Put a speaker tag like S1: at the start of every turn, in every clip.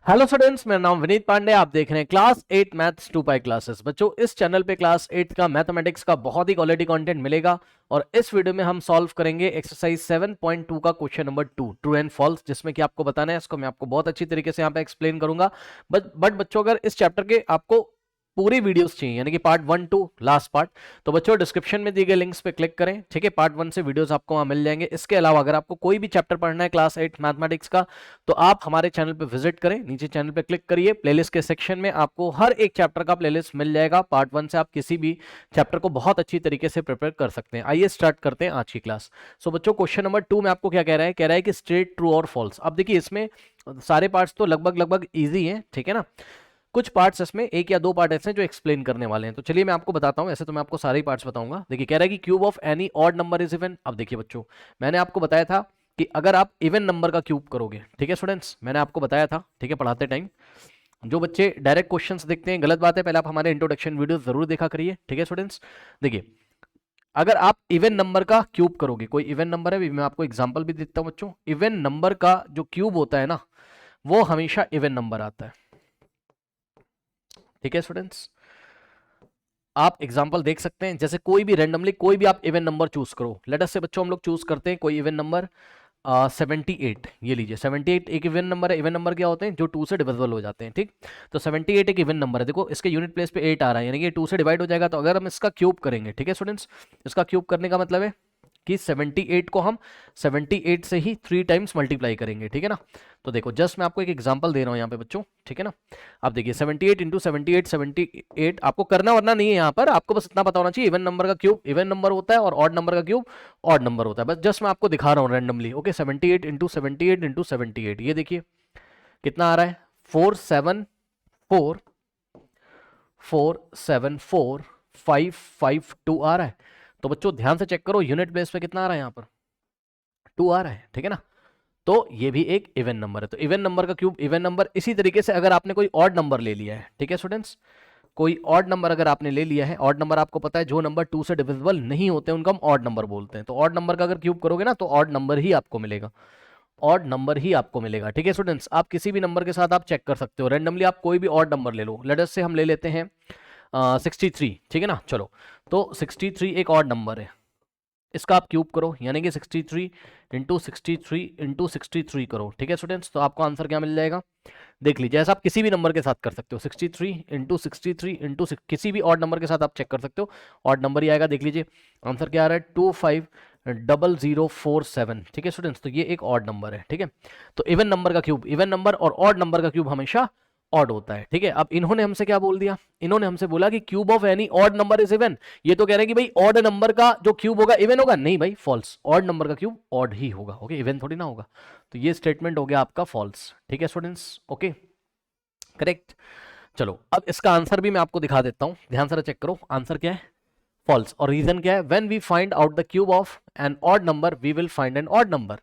S1: Hello students, मेरा नाम विनीत पांडे। आप देख रहे हैं क्लास 8 मैथ्स 2 पाई क्लासेस। बच्चों, इस चैनल पे क्लास 8 का मैथमेटिक्स का बहुत ही क्वालिटी कंटेंट मिलेगा और इस वीडियो में हम सॉल्व करेंगे एक्सरसाइज 7.2 का question number 2, true and false, जिसमें कि आपको बताना है। इसको मैं आपको बहुत अच्छी तरीके से यहाँ पे एक्सप्लेन करूंगा। बट बच्चों, अगर इस चैप्टर के आपको पूरी वीडियोस चाहिए, यानी कि पार्ट 1 टू लास्ट पार्ट, तो बच्चों डिस्क्रिप्शन में दिए गए लिंक्स पे क्लिक करें। ठीक है, पार्ट 1 से वीडियोस आपको वहां मिल जाएंगे। इसके अलावा अगर आपको कोई भी चैप्टर पढ़ना है क्लास 8 मैथमेटिक्स का, तो आप हमारे चैनल पे विजिट करें। नीचे चैनल पे क्लिक करिए, प्लेलिस्ट के सेक्शन में आपको हर एक चैप्टर का प्लेलिस्ट मिल जाएगा। पार्ट 1 से आप किसी भी चैप्टर को बहुत अच्छी तरीके से प्रिपेयर कर सकते हैं। आइए स्टार्ट करते हैं आज की क्लास। सो बच्चों, क्वेश्चन नंबर 2 में आपको क्या कह रहा है कि स्ट्रेट, ट्रू और फॉल्स। अब देखिए, इसमें सारे पार्ट्स तो लगभग लगभग ईजी हैं, ठीक है ना। कुछ पार्ट्स इसमें, एक या दो पार्ट ऐसे हैं जो एक्सप्लेन करने वाले हैं। तो चलिए मैं आपको बताता हूं। ऐसे तो मैं आपको सारे ही पार्ट्स बताऊंगा। देखिए, कह रहा है कि cube of any odd number is even. अब देखिए बच्चों, मैंने आपको बताया था कि अगर आप इवन नंबर का क्यूब करोगे, ठीक है स्टूडेंट्स, मैंने आपको बताया था, ठीक है, पढ़ाते टाइम। जो बच्चे डायरेक्ट क्वेश्चंस देखते हैं, गलत बात है। पहले आप हमारे इंट्रोडक्शन वीडियो जरूर देखा करिए, ठीक है स्टूडेंट्स। देखिए, अगर आप इवन नंबर का क्यूब करोगे, कोई इवन नंबर है, मैं आपको एग्जांपल भी देता हूं बच्चों। इवन नंबर का जो क्यूब होता है ना, वो हमेशा इवन नंबर आता है, ठीक है स्टूडेंट्स। आप एग्जांपल देख सकते हैं। जैसे कोई भी रैंडमली कोई भी आप इवन नंबर चूज करो। लेट अस से बच्चों, हम लोग चूज करते हैं कोई इवन नंबर 78। ये लीजिए, 78 एक इवन नंबर है। इवन नंबर क्या होते हैं? जो 2 से डिविजिबल हो जाते हैं, ठीक। तो 78 एक इवन नंबर है। देखो, इसके यूनिट प्लेस पे 8 आ रहा है, यानी कि 2 से डिवाइड हो जाएगा। तो अगर हम इसका क्यूब करेंगे, ठीक है स्टूडेंट्स, इसका क्यूब करने का मतलब है कि 78 को हम 78 से ही 3 टाइम्स मल्टीप्लाई करेंगे, ठीक है ना। तो देखो, जस्ट मैं आपको एक एग्जांपल दे रहा हूं यहाँ पे बच्चों, ठीक है ना। आप देखिए, 78 इंटू 78, 78 आपको करना वरना नहीं है। यहाँ पर आपको बस इतना पता होना चाहिए, इवन नंबर का क्यूब इवन नंबर होता है और ऑड नंबर का क्यूब ऑड नंबर होता है। बस जस्ट मैं आपको दिखा रहा हूँ रैंडमली। ओके, 78 इंटू 78 इंटू 78, ये देखिए कितना आ रहा है, 474 474 552 आ रहा है। तो बच्चों ध्यान से चेक करो, यूनिट प्लेस पे कितना आ रहा है, यहाँ पर 2 आ रहा है, ठीक है ना। तो ये भी एक इवन नंबर है। तो इवन नंबर का क्यूब इवन नंबर। इसी तरीके से अगर आपने कोई ऑड नंबर ले लिया है, ठीक है स्टूडेंट्स, कोई ऑड नंबर अगर आपने ले लिया है, ऑड नंबर आपको पता है जो नंबर 2 से डिविजिबल नहीं होते उनको हम ऑड नंबर बोलते हैं। तो ऑड नंबर का अगर क्यूब करोगे ना, तो ऑड नंबर ही आपको मिलेगा, ऑड नंबर ही आपको मिलेगा, ठीक है स्टूडेंट्स। आप किसी भी नंबर के साथ आप चेक कर सकते हो। रैंडमली आप कोई भी ऑड नंबर ले लो। लेट अस से हम ले लेते हैं 63, ठीक है ना। चलो, तो 63 एक ऑड नंबर है, इसका आप क्यूब करो, यानी कि 63 इंटू 63 इंटू 63 करो, ठीक है स्टूडेंट्स। तो आपको आंसर क्या मिल जाएगा, देख लीजिए। ऐसा आप किसी भी नंबर के साथ कर सकते हो, 63 इंटू 63 इंटू किसी भी ऑड नंबर के साथ आप चेक कर सकते हो, ऑड नंबर ही आएगा। देख लीजिए आंसर क्या आ रहा है, 250047, ठीक है स्टूडेंट्स। तो ये एक ऑड नंबर है, ठीक है। तो इवन नंबर का क्यूब इवन नंबर और ऑड नंबर का क्यूब हमेशा ऑड होता है, ठीक है। अब इन्होंने हमसे क्या बोल दिया, इन्होंने हमसे बोला कि cube of any odd number is even. ये तो कह रहे हैं कि भाई ऑड नंबर का जो क्यूब होगा इवन होगा। नहीं भाई, फॉल्स, ऑड नंबर का क्यूब ऑड ही होगा, ओके, इवन थोड़ी ना होगा। तो ये स्टेटमेंट हो गया आपका फॉल्स, ठीक है स्टूडेंट्स, ओके, करेक्ट। चलो, अब इसका आंसर भी मैं आपको दिखा देता हूं, ध्यान से चेक करो। आंसर क्या है, फॉल्स। और रीजन क्या है, when we find out the cube of an odd number we will find an odd number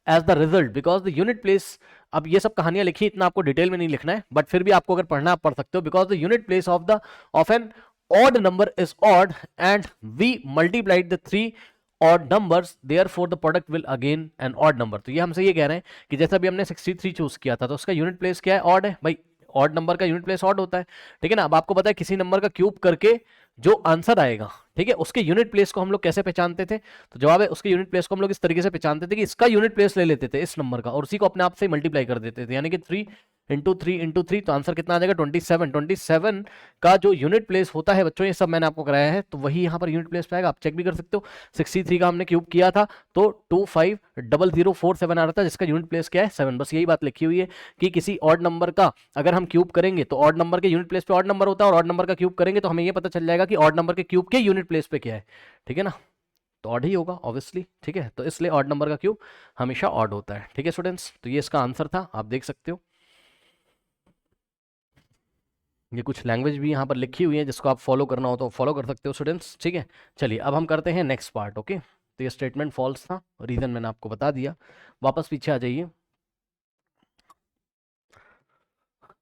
S1: as the result because the unit place. अब ये सब कहानियां लिखी, इतना आपको डिटेल में नहीं लिखना है, बट फिर भी आपको अगर पढ़ना आप पढ़ सकते हो। Because the unit place of an odd number is odd and we multiplied the 3 odd numbers, therefore the product will again an odd number. तो ये हमसे ये कह रहे हैं कि जैसा भी हमने 63 चूज किया था, तो उसका यूनिट प्लेस क्या है, ऑड है भाई। ऑड नंबर का यूनिट प्लेस ऑड होता है, ठीक है ना। अब आपको पता है किसी नंबर का क्यूब करके जो आंसर आएगा, ठीक है, उसके यूनिट प्लेस को हम लोग कैसे पहचानते थे? तो जवाब है, उसके यूनिट प्लेस को हम लोग इस तरीके से पहचानते थे कि इसका यूनिट प्लेस ले लेते थे इस नंबर का और उसी को अपने आप से मल्टीप्लाई कर देते थे, यानी कि 3 इंटू 3 इंटू 3। तो आंसर कितना आ जाएगा, 27। 27 का जो यूनिट प्लेस होता है बच्चों, ये सब मैंने आपको कराया है, तो वही यहाँ पर यूनिट प्लेस पे आएगा। आप चेक भी कर सकते हो, 63 का हमने क्यूब किया था तो 250047 आ रहा था, जिसका यूनिट प्लेस क्या है, 7। बस यही बात लिखी हुई है कि किसी ऑड नंबर का अगर हम क्यूब करेंगे तो ऑड नंबर के यूनिट प्लेस पे ऑड नंबर होता है, और ऑड नंबर का क्यूब करेंगे तो हमें ये पता चल जाएगा कि ऑड नंबर के क्यूब के यूनिट प्लेस पे क्या है, ठीक है ना। तो ऑड ही होगा ऑब्वियसली, ठीक है। तो इसलिए ऑड नंबर का क्यूब हमेशा ऑड होता है, ठीक है स्टूडेंट्स। तो ये इसका आंसर था, आप देख सकते हो। ये कुछ लैंग्वेज भी यहाँ पर लिखी हुई है, जिसको आप फॉलो करना हो तो फॉलो कर सकते हो स्टूडेंट्स, ठीक है। चलिए, अब हम करते हैं नेक्स्ट पार्ट, ओके। तो ये स्टेटमेंट फॉल्स था, रीजन मैंने आपको बता दिया। वापस पीछे आ जाइए।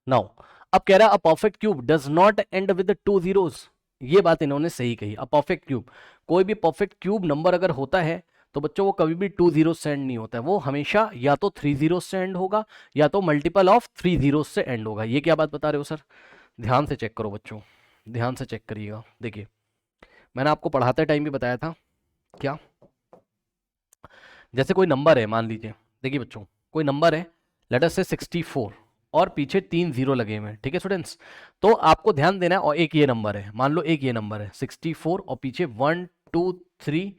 S1: नाउ, अब कह रहा है a perfect cube does not and with 2 zeros. ये बात इन्होंने सही कही। अ परफेक्ट क्यूब, कोई भी परफेक्ट क्यूब नंबर अगर होता है तो बच्चों वो कभी भी 2 जीरो से एंड नहीं होता है, वो हमेशा या तो 3 जीरो से एंड होगा या तो मल्टीपल ऑफ 3 जीरो से एंड होगा। ये क्या बात बता रहे हो सर? ध्यान से चेक करो बच्चों, ध्यान से चेक करिएगा। देखिए मैंने आपको पढ़ाते टाइम भी बताया था क्या, जैसे कोई नंबर है, मान लीजिए, देखिए बच्चों कोई नंबर है, लेट अस से 64 और पीछे 3 जीरो लगे हुए हैं, ठीक है स्टूडेंट्स। तो आपको ध्यान देना है, और एक ये नंबर है, मान लो एक ये नंबर है 64 और पीछे 1 2 3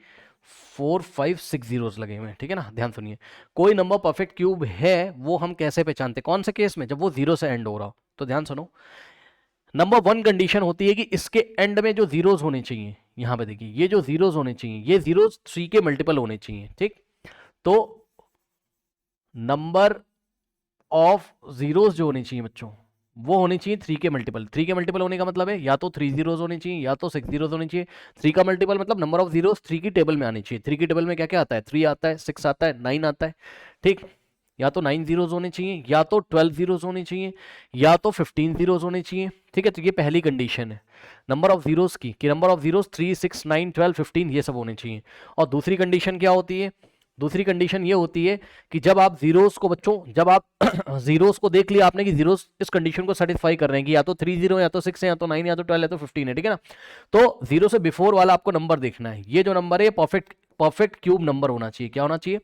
S1: 4 5 6 जीरोस लगे हुए हैं, ठीक है ना। ध्यान सुनिए, कोई नंबर परफेक्ट क्यूब है वो हम कैसे पहचानते हैं, कौन से केस में, जब वो जीरो से एंड हो रहा हो। तो ध्यान सुनो, नंबर 1 कंडीशन होती है कि इसके एंड में जो जीरोस होने चाहिए, यहां पे देखिए ये जो जीरोस होने चाहिए, ये जीरोस 3 के मल्टीपल होने चाहिए, ठीक। तो नंबर ऑफ जीरोस जो होने चाहिए बच्चों, वो होने चाहिए 3 के मल्टीपल। 3 के मल्टीपल होने का मतलब है या तो 3 जीरोस होने चाहिए या तो 6 जीरोस होने चाहिए। 3 का मल्टीपल मतलब नंबर ऑफ जीरोस 3 की टेबल में आनी चाहिए। 3 की टेबल में क्या क्या आता है, 3 आता है, 6 आता है, 9 आता है, ठीक। या तो 9 जीरोस होने चाहिए, या तो 12 जीरोस होने चाहिए, या तो 15 जीरोस होने चाहिए, ठीक है। तो ये पहली कंडीशन है नंबर ऑफ जीरोस की, कि नंबर ऑफ जीरोस 3 6 9 12 15 ये सब होने चाहिए। और दूसरी कंडीशन क्या होती है, दूसरी कंडीशन ये होती है कि जब आप जीरोस को बच्चों, जब आप जीरोस को देख लिया आपने कि जीरोस इस कंडीशन को सेटिस्फाई कर रहे हैं कि या तो 3 जीरो या तो 6 है या तो 9 या तो 12 या तो 15 है, ठीक है ना। तो जीरो से बिफोर वाला आपको नंबर देखना है। ये जो नंबर है परफेक्ट क्यूब नंबर होना चाहिए। क्या होना चाहिए,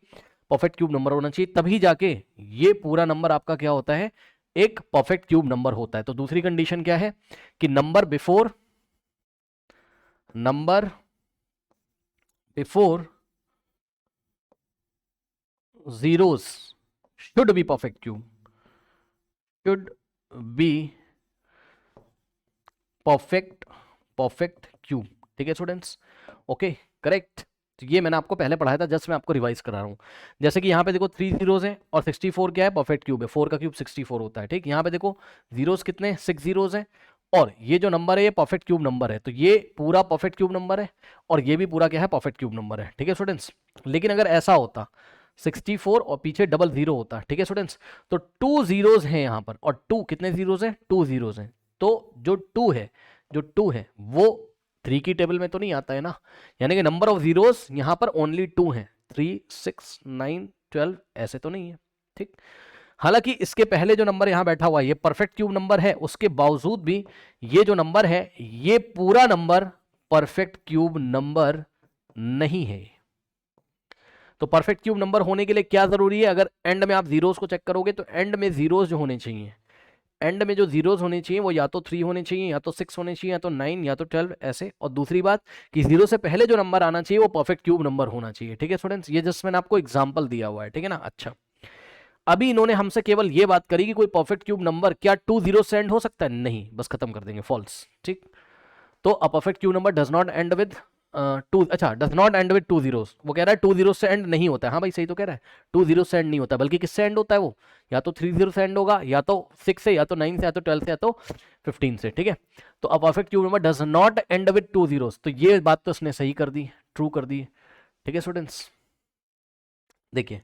S1: परफेक्ट क्यूब नंबर होना चाहिए, तभी जाके ये पूरा नंबर आपका क्या होता है, एक परफेक्ट क्यूब नंबर होता है। तो दूसरी कंडीशन क्या है कि number before zeros should be perfect cube, should be perfect cube, ठीक है स्टूडेंट्स, ओके करेक्ट। तो ये मैंने आपको पहले पढ़ाया था, जस्ट मैं आपको रिवाइज करा रहा हूँ। जैसे कि यहाँ पे देखो 3 जीरोस हैं और 64 क्या है, परफेक्ट क्यूब है, 4 का क्यूब 64 होता है, ठीक। यहाँ पे देखो जीरोस कितने, 6 जीरोस हैं, और ये जो नंबर है ये परफेक्ट क्यूब नंबर है, तो ये पूरा परफेक्ट क्यूब नंबर है और ये भी पूरा क्या है, परफेक्ट क्यूब नंबर है, ठीक है स्टूडेंट्स। लेकिन अगर ऐसा होता 64 और पीछे डबल जीरो होता, ठीक है स्टूडेंट्स, तो 2 जीरोस हैं यहाँ पर, और 2 कितने जीरोस हैं, 2 जीरोस हैं। तो जो 2 है वो 3 की टेबल में तो नहीं आता है ना, यानी कि नंबर ऑफ जीरोस यहाँ पर ओनली 2 हैं, 3 6 9 12 ऐसे तो नहीं है, ठीक। हालांकि इसके पहले जो नंबर यहां बैठा हुआ है ये परफेक्ट क्यूब नंबर है, उसके बावजूद भी ये जो नंबर है ये पूरा नंबर परफेक्ट क्यूब नंबर नहीं है। तो परफेक्ट क्यूब नंबर होने के लिए क्या जरूरी है, अगर एंड में आप जीरोस को चेक करोगे तो एंड में जीरोस जो होने चाहिए, एंड में जो जीरोस होने चाहिए वो या तो 3 होने चाहिए, या तो 6 होने चाहिए, या तो 9, या तो 12 ऐसे। और दूसरी बात कि जीरो से पहले जो नंबर आना चाहिए वो परफेक्ट क्यूब नंबर होना चाहिए, ठीक है स्टूडेंट्स। ये जस्ट मैंने आपको एग्जांपल दिया हुआ है, ठीक है ना। अच्छा, अभी इन्होंने हमसे केवल ये बात करी कि कोई परफेक्ट क्यूब नंबर क्या 2 जीरो से एंड हो सकता है, नहीं, बस खत्म कर देंगे, फॉल्स, ठीक। तो a perfect cube number does not and with does not and with 2 zeros, वो कह रहा है 2 जीरो से एंड नहीं होता है। हाँ भाई सही तो कह रहा है, 2 जीरो से एंड नहीं होता, बल्कि किससे एंड होता है वो, या तो 3 जीरो से एंड होगा, या तो 6 से, या तो 9 से, या तो 12 से, या तो 15 से, ठीक है। तो a perfect cube number does not and with 2 zeros, तो ये बात तो उसने सही कर दी, ट्रू कर दी, ठीक है स्टूडेंट्स। देखिए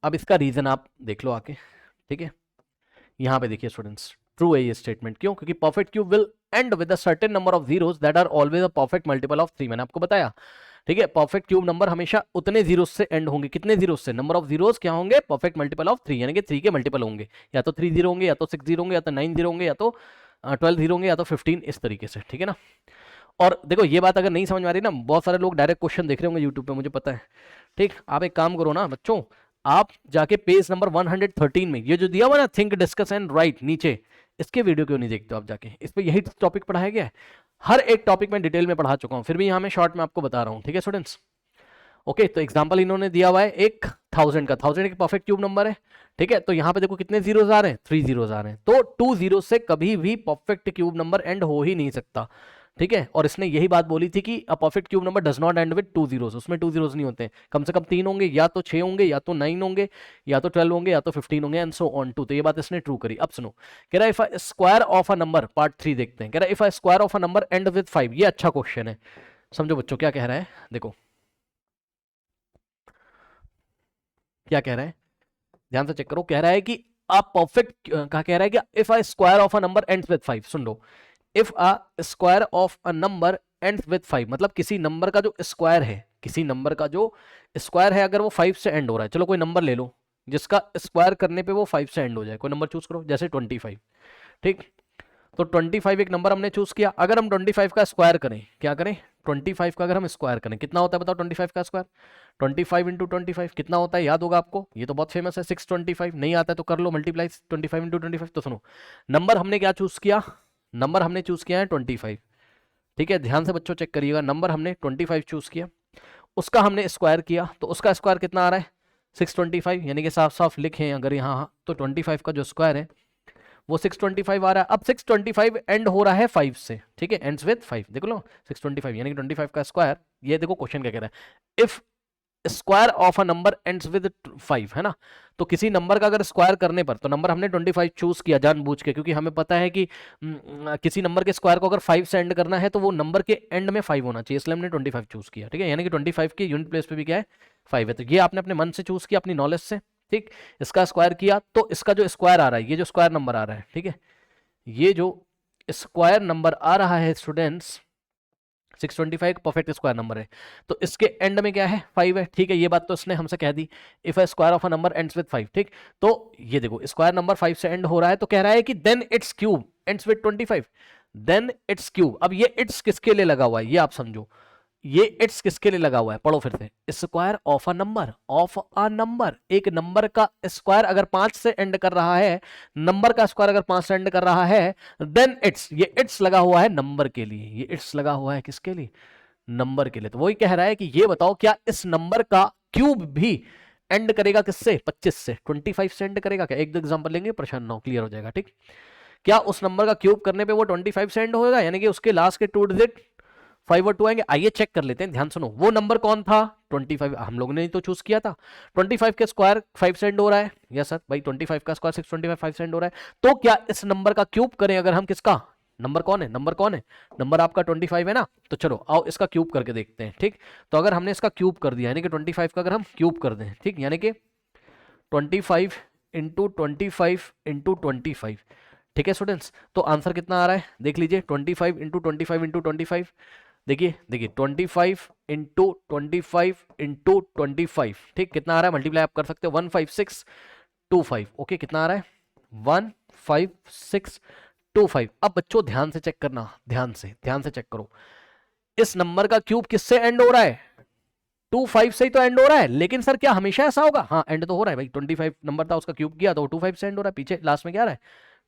S1: अब इसका रीजन आप देख लो आके, ठीक है। यहां पे देखिए स्टूडेंट्स, ट्रू है ये स्टेटमेंट, क्यों, क्योंकि perfect cube will end with a certain number of zeros that are always a perfect multiple of 3, मैंने आपको बताया, ठीक है। परफेक्ट क्यूब नंबर हमेशा उतने जीरोस से एंड होंगे, कितने जीरोस से, नंबर ऑफ जीरोस क्या होंगे, परफेक्ट मल्टीपल ऑफ 3, यानी कि 3 के मल्टीपल होंगे, या तो 3 जीरो होंगे, या तो 6 जीरो होंगे, या तो 9 जीरो होंगे, या तो 12 जीरो होंगे, या तो 15, इस तरीके से, ठीक है ना। और देखो ये बात अगर नहीं समझ में आ रही ना, बहुत सारे लोग डायरेक्ट क्वेश्चन देख रहे होंगे यूट्यूब पे, मुझे पता है, ठीक। आप एक काम करो ना बच्चों, आप जाके पेज नंबर 113 में ये जो दिया हुआ ना, थिंक डिस्कस एंड राइट नीचे, इसके वीडियो क्यों नहीं देखते हो आप जाके, इस पे यही टॉपिक पढ़ाया गया है, हर एक टॉपिक में डिटेल में पढ़ा चुका हूं, फिर भी यहां मैं शॉर्ट में आपको बता रहा हूं, ठीक है स्टूडेंट्स। ओके, तो एग्जांपल इन्होंने दिया हुआ है एक 1000 का, 1000 एक परफेक्ट क्यूब नंबर है, ठीक है। तो यहां पे देखो कितने जीरोस आ रहे हैं, 3 जीरोस आ रहे हैं, तो 2 जीरो से कभी भी परफेक्ट क्यूब नंबर एंड हो ही नहीं सकता, ठीक है। और इसने यही बात बोली थी कि a perfect cube number does not and with 2 zeros, उसमें 2 जीरोस नहीं होते हैं, कम से कम 3 होंगे, या तो 6 होंगे, या तो 9 होंगे, या तो 12 होंगे, या तो 15 होंगे, एंड सो ऑन टू। तो ये बात इसने ट्रू करी। अब सुनो, कह रहा है if a square of a number, part 3 देखते हैं, कह रहा है if a square of a number and with 5, ये अच्छा क्वेश्चन है, समझो बच्चों क्या कह रहा है, देखो क्या कह रहा है, ध्यान से चेक करो। कह रहा है कि आप परफेक्ट, क्या कह रहा है कि if a square of a number ends with 5, soon low, if a square of a number ends with 5, मतलब किसी नंबर का जो स्क्वायर है, किसी नंबर का जो स्क्वायर है अगर वो 5 से एंड हो रहा है, चलो कोई नंबर ले लो जिसका स्क्वायर करने पे वो 5 से एंड हो जाए, कोई नंबर चूज करो, जैसे 25, ठीक। तो 25 एक नंबर हमने चूज किया, अगर हम 25 का स्क्वायर करें, क्या करें, 25 का अगर हम स्क्वायर करें कितना होता है बताओ, 25 का स्क्वायर 25 इंटू 25 कितना होता है, याद होगा आपको, ये तो बहुत फेमस है 625, नहीं आता है तो कर लो मल्टीप्लाई 25 इंटू 25। तो सुनो, नंबर हमने क्या चूज किया, नंबर हमने चूज किया है 25, ठीक है, ध्यान से बच्चों चेक करिएगा, नंबर हमने 25 चूज किया, उसका हमने स्क्वायर किया, तो उसका स्क्वायर कितना आ रहा है 625, यानी कि साफ साफ लिखें अगर यहाँ तो 25 का जो स्क्वायर है वो 625 आ रहा है। अब 625 एंड हो रहा है 5 से, ठीक है, एंड्स विद 5, देख लो 625 यानी कि 25 का स्क्वायर, ये देखो क्वेश्चन क्या कह रहा है, if square of a number ends with 5, है ना, तो किसी नंबर का अगर स्क्वायर करने पर, तो नंबर हमने 25 चूज किया जानबूझ के, क्योंकि हमें पता है कि किसी नंबर के स्क्वायर को अगर 5 से एंड करना है तो वो नंबर के एंड में 5 होना चाहिए, इसलिए हमने 25 चूज किया, ठीक है, यानी कि 25 के यूनिट प्लेस पे भी क्या है 5 है, तो ये आपने अपने मन से चूज किया, अपनी नॉलेज से, ठीक, इसका स्क्वायर किया, तो इसका जो स्क्वायर आ रहा है, ये जो स्क्वायर नंबर आ रहा है, ठीक है, ये जो स्क्वायर नंबर आ रहा है स्टूडेंट्स 625 एक परफेक्ट स्क्वायर नंबर है, तो इसके एंड में क्या है 5 है, ठीक है, ये बात तो इसने हमसे कह दी, if a square of a number ends with 5, ठीक, तो ये देखो स्क्वायर नंबर 5 से एंड हो रहा है, तो कह रहा है कि then its cube ends with 25, then its cube, अब ये इट्स किसके लिए लगा हुआ है ये आप समझो, ये इट्स किसके लिए लगा हुआ है, पढ़ो फिर से, square of a number, of a number, एक नंबर का स्क्वायर अगर 5 से एंड कर रहा है, नंबर का स्क्वायर अगर 5 से एंड कर रहा है, देन इट्स, ये इट्स लगा हुआ है नंबर के लिए, ये इट्स लगा हुआ है किसके लिए, नंबर के लिए, तो वही कह रहा है कि ये बताओ क्या इस नंबर का क्यूब भी एंड करेगा किससे 25 से, 25 से एंड करेगा क्या, एक दो एग्जांपल लेंगे, परेशान ना हो, क्लियर हो जाएगा, ठीक, क्या उस नंबर का क्यूब करने पे वो 25 से एंड होगा, यानी कि उसके लास्ट के 2 डिजिट 5 और 2 आएंगे, आइए चेक कर लेते हैं, ध्यान सुनो, वो नंबर कौन था 25, हम लोगों ने तो चूज किया था, 25 के स्क्वायर 5 से एंड हो रहा है, यस सर भाई 25 का स्क्वायर 625 5 से एंड हो रहा है, तो क्या इस नंबर का क्यूब करें अगर हम, किसका नंबर कौन है, नंबर कौन है, नंबर आपका 25 है ना, तो चलो आओ इसका क्यूब करके देखते हैं, ठीक, तो अगर हमने इसका क्यूब कर दिया यानी कि 25 का अगर हम क्यूब कर दें, ठीक, यानी कि 25 इंटू 25 इंटू 25, ठीक है स्टूडेंट्स, तो आंसर कितना आ रहा है देख लीजिए, 25 इंटू 25 इंटू 25, देखिए देखिए 25 इंटू 25 इंटू 25, ठीक, कितना आ रहा है, मल्टीप्लाई आप कर सकते हो 15625, ओके, कितना आ रहा है 15625। अब बच्चों ध्यान से चेक करना, ध्यान से चेक करो, इस नंबर का क्यूब किससे एंड हो रहा है, 25 से ही तो एंड हो रहा है, लेकिन सर क्या हमेशा ऐसा होगा, हाँ एंड तो हो रहा है भाई, 25 नंबर था उसका क्यूब किया तो 25 से एंड हो रहा है, पीछे लास्ट में क्या आ रहा है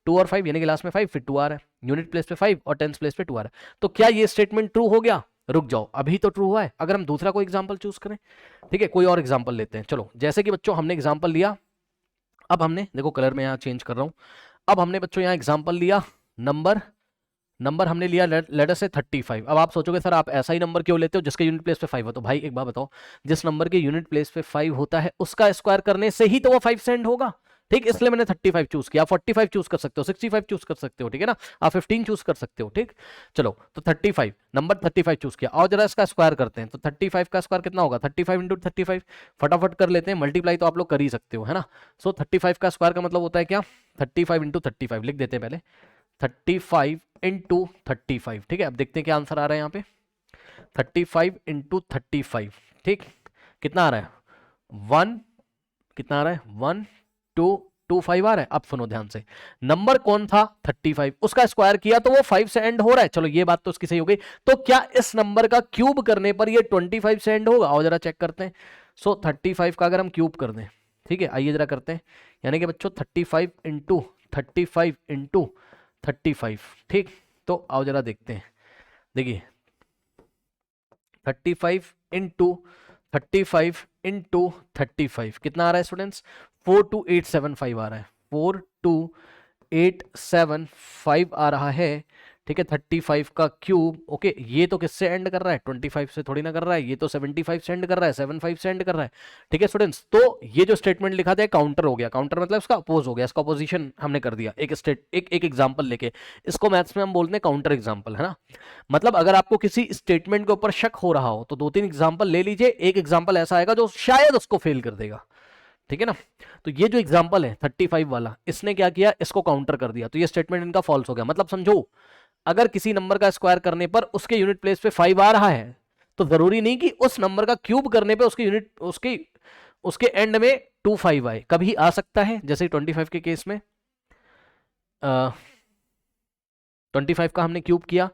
S1: 2 और 5, यानी कि लास्ट में 5 फिर 2 आ रहा है, यूनिट प्लेस पे 5 और टेंस प्लेस पे 2 आ रहा है, तो क्या ये स्टेटमेंट ट्रू हो गया, रुक जाओ अभी तो ट्रू हुआ है, अगर हम दूसरा कोई एग्जांपल चूज करें, ठीक है, कोई और एग्जांपल लेते हैं, चलो जैसे कि बच्चों हमने एग्जांपल लिया, अब हमने देखो कलर में यहाँ चेंज कर रहा हूं, अब हमने बच्चों यहाँ एग्जांपल लिया, नंबर हमने लिया लेटर से 35, अब आप सोचोगे सर आप ऐसा ही नंबर क्यों लेते हो जिसके यूनिट प्लेस पे 5 हो, तो भाई एक बात बताओ, जिस नंबर के यूनिट प्लेस पे 5 होता है उसका स्क्वायर करने से ही तो वो 5 से एंड होगा, ठीक, इसलिए मैंने 35 चूज किया, 45 चूज कर सकते हो, 65 चूज कर सकते हो, ठीक है ना, आप 15 चूज कर सकते हो, ठीक, चलो तो 35 नंबर 35 चूज किया, और जरा इसका स्क्वायर करते हैं, तो 35 का स्क्वायर कितना होगा 35 इंटू 35, फटाफट कर लेते हैं, मल्टीप्लाई तो आप लोग कर ही सकते हो, है ना, सो 35 का स्क्वायर का मतलब होता है क्या 35 इंटू 35, लिख देते हैं पहले 35 इंटू 35, ठीक है, अब देखते हैं क्या आंसर आ रहा है यहाँ पे 35 इंटू 35, ठीक, कितना आ रहा है 1, कितना आ रहा है 1 2 2 5 आ रहा है, अब सुनो ध्यान से, नंबर कौन था 35, उसका स्क्वायर किया तो वो 5 से एंड हो रहा है, चलो ये बात तो उसकी सही हो गई, तो क्या इस नंबर का क्यूब करने पर ये 25 से एंड होगा, और जरा चेक करते हैं, सो 35 का अगर हम क्यूब कर दें, ठीक है, आइए जरा करते हैं, यानी कि बच्चों 35 इंटू 35 इंटू 35, ठीक, तो आओ जरा देखते हैं, देखिए 35 इंटू 35 इंटू 35 कितना आ रहा है स्टूडेंट्स 42875 आ रहा है, 42875 आ रहा है, ठीक है, 35 का क्यूब, ओके, ये तो किससे एंड कर रहा है 25 से थोड़ी ना कर रहा है, ये तो 75 से एंड कर रहा है, 75 से एंड कर रहा है, ठीक है स्टूडेंट्स, तो ये जो स्टेटमेंट लिखा था काउंटर हो गया, काउंटर मतलब इसका अपोज हो गया, इसका अपोजिशन हमने कर दिया, एक एग्जांपल लेके, इसको मैथ्स में हम बोलते हैं काउंटर एग्जांपल, है ना, मतलब अगर आपको किसी स्टेटमेंट के ऊपर शक हो रहा हो तो 2-3 एग्जांपल ले लीजिए, एक एग्जांपल ऐसा आएगा जो शायद उसको फेल कर देगा, ठीक है ना, तो ये जो एग्जांपल है 35 वाला, इसने क्या किया इसको काउंटर कर दिया, तो ये स्टेटमेंट इनका फॉल्स हो गया, मतलब समझो अगर किसी नंबर का स्क्वायर करने पर उसके यूनिट प्लेस पे 5 आ रहा है तो जरूरी नहीं कि उस नंबर का क्यूब करने पे उसकी यूनिट उसके एंड में 25 आए, कभी आ सकता है। जैसे 25 के केस में 25 का हमने क्यूब किया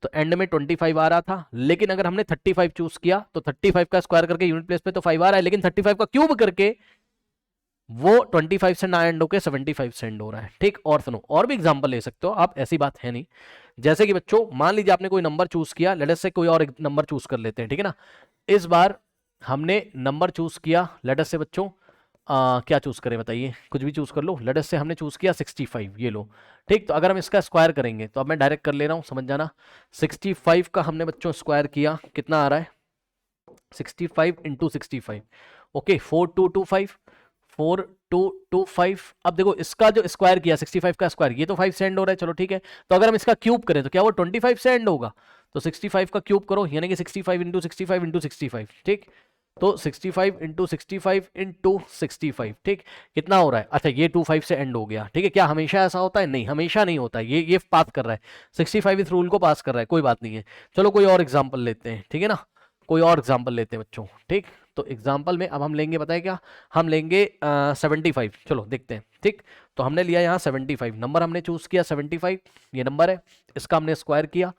S1: तो एंड में 25 आ रहा था, लेकिन अगर हमने 35 चूज किया तो 35 का स्क्वायर करके यूनिट प्लेस पे तो 5 आ रहा है, लेकिन 35 का क्यूब करके वो 25 से ना एंड होके 75 से एंड हो रहा है। ठीक, और सुनो, और भी एग्जांपल ले सकते हो आप, ऐसी बात है नहीं। जैसे कि बच्चों मान लीजिए आपने कोई नंबर चूज किया, लेट अस से कोई और नंबर चूज कर लेते हैं, ठीक है ना। इस बार हमने नंबर चूज किया, लेट अस से बच्चों क्या चूज करें बताइए, कुछ भी चूज कर लो। लेट अस से हमने चूज किया 65, ये लो। ठीक, तो अगर हम इसका स्क्वायर करेंगे तो अब मैं डायरेक्ट कर ले रहा हूं, समझ जाना। 65 का हमने बच्चों स्क्वायर किया, कितना आ रहा है 65 इंटू 65, ओके 4225, 4225। अब देखो इसका जो स्क्वायर किया 65 का स्क्वायर, ये तो 5 से एंड हो रहा है, चलो ठीक है। तो अगर हम इसका क्यूब करें तो क्या वो 25 से एंड होगा, तो 65 का क्यूब करो, यानी कि 65 इंटू 65 इंटू 65, ठीक। तो 65 इंटू 65 इंटू 65, ठीक, कितना हो रहा है। अच्छा ये 25 से एंड हो गया, ठीक है। क्या हमेशा ऐसा होता है? नहीं, हमेशा नहीं होता है। ये पास कर रहा है 65 इस रूल को पास कर रहा है, कोई बात नहीं है। चलो कोई और एग्जांपल लेते हैं, ठीक है ना, कोई और एग्जांपल लेते हैं बच्चों, ठीक। तो एग्जांपल में अब हम लेंगे, पता है क्या, हम लेंगे 75, चलो देखते हैं, ठीक। तो हमने लिया यहाँ 75 नंबर, हमने चूज किया 75, ये नंबर है, इसका हमने स्क्वायर किया,